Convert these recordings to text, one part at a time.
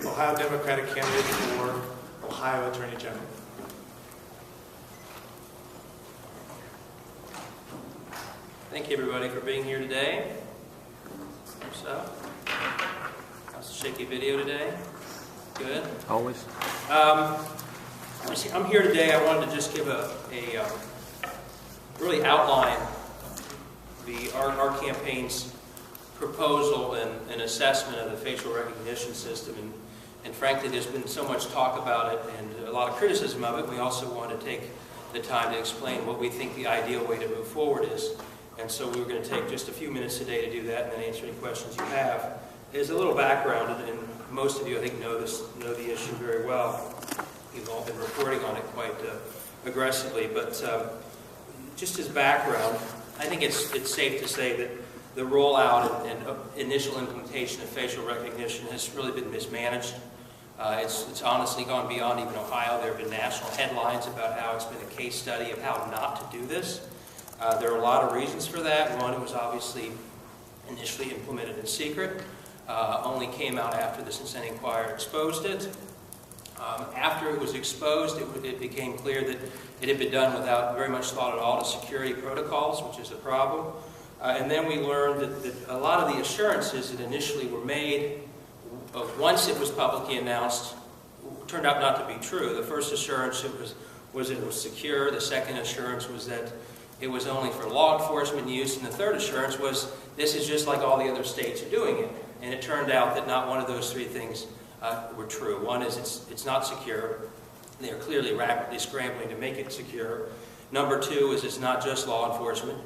Ohio Democratic candidate for Ohio Attorney General. Thank you, everybody, for being here today. So, how's the shaky video today? Good? Always. I'm here today. I wanted to just give a really outline our campaign's proposal and assessment of the facial recognition system. And frankly, there's been so much talk about it and a lot of criticism of it. We also want to take the time to explain what we think the ideal way to move forward is. And so we're going to take just a few minutes today to do that and then answer any questions you have. There's a little background, and most of you, I think, know the issue very well. You've all been reporting on it quite aggressively. But just as background, I think it's safe to say that the rollout and initial implementation of facial recognition has really been mismanaged. It's honestly gone beyond even Ohio. There have been national headlines about how it's been a case study of how not to do this. There are a lot of reasons for that. One, it was obviously initially implemented in secret. Only came out after the Cincinnati Enquirer exposed it. After it was exposed, it became clear that it had been done without very much thought at all to security protocols, which is a problem. And then we learned that a lot of the assurances that initially were made once it was publicly announced turned out not to be true. The first assurance was that it was secure. The second assurance was that it was only for law enforcement use. And the third assurance was this is just like all the other states are doing it. And it turned out that not one of those three things were true. One is it's not secure. They are clearly rapidly scrambling to make it secure. Number two is it's not just law enforcement.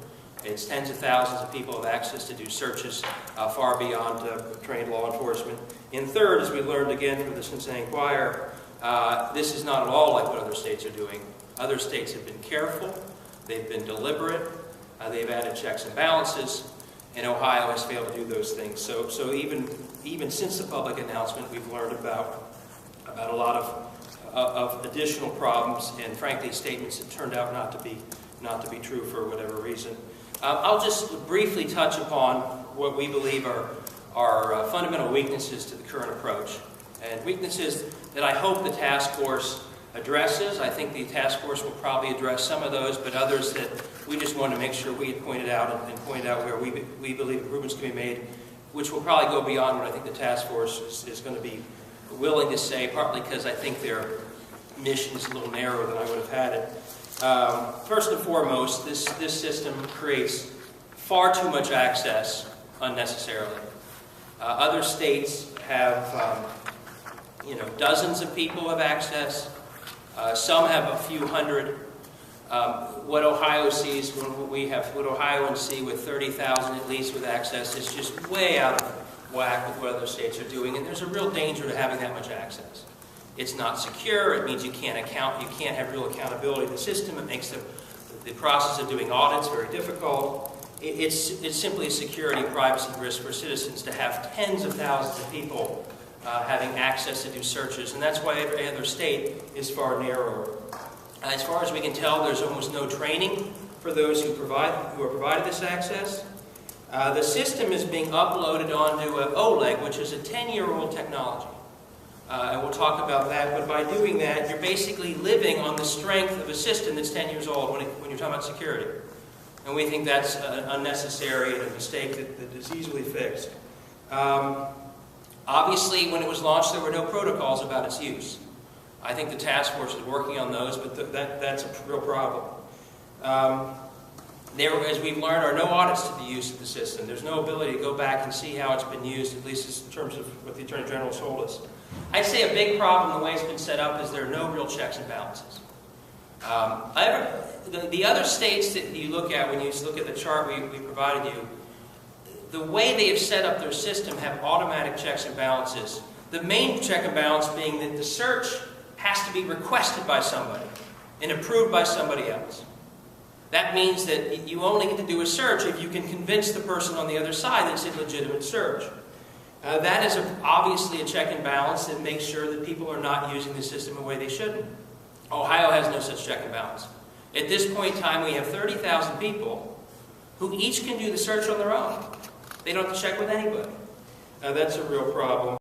It's tens of thousands of people have access to do searches far beyond trained law enforcement. And third, as we learned again from the Cincinnati Enquirer, this is not at all like what other states are doing. Other states have been careful. They've been deliberate. They've added checks and balances. And Ohio has failed to do those things. So even since the public announcement, we've learned about a lot of additional problems and, frankly, statements that turned out not to be true for whatever reason. I'll just briefly touch upon what we believe are fundamental weaknesses to the current approach, and weaknesses that I hope the task force addresses. I think the task force will probably address some of those, but others that we just want to make sure we pointed out and pointed out where we believe improvements can be made, which will probably go beyond what I think the task force is going to be willing to say, partly because I think their mission is a little narrower than I would have had it. First and foremost, this system creates far too much access unnecessarily. Other states have, dozens of people have access. Some have a few hundred. What Ohio sees, what Ohioans see with 30,000 at least with access is just way out of whack with what other states are doing, and there's a real danger to having that much access. It's not secure. It means you can't have real accountability of the system. It makes the process of doing audits very difficult. It's simply a security privacy risk for citizens to have tens of thousands of people having access to do searches, and that's why every other state is far narrower. As far as we can tell, there's almost no training for those who are provided this access. The system is being uploaded onto an OLEG, which is a 10-year-old technology. And we'll talk about that, but by doing that, you're basically living on the strength of a system that's 10 years old when you're talking about security. And we think that's unnecessary and a mistake that is easily fixed. Obviously, when it was launched, there were no protocols about its use. I think the task force is working on those, but that's a real problem. There, as we've learned, are no audits to the use of the system. There's no ability to go back and see how it's been used, at least in terms of what the Attorney General told us. I'd say a big problem the way it's been set up is there are no real checks and balances. The other states that you look at when you look at the chart we provided you, the way they have set up their system have automatic checks and balances. The main check and balance being that the search has to be requested by somebody and approved by somebody else. That means that you only get to do a search if you can convince the person on the other side that it's a legitimate search. That is obviously a check and balance that makes sure that people are not using the system the way they shouldn't. Ohio has no such check and balance. At this point in time, we have 30,000 people who each can do the search on their own. They don't have to check with anybody. That's a real problem.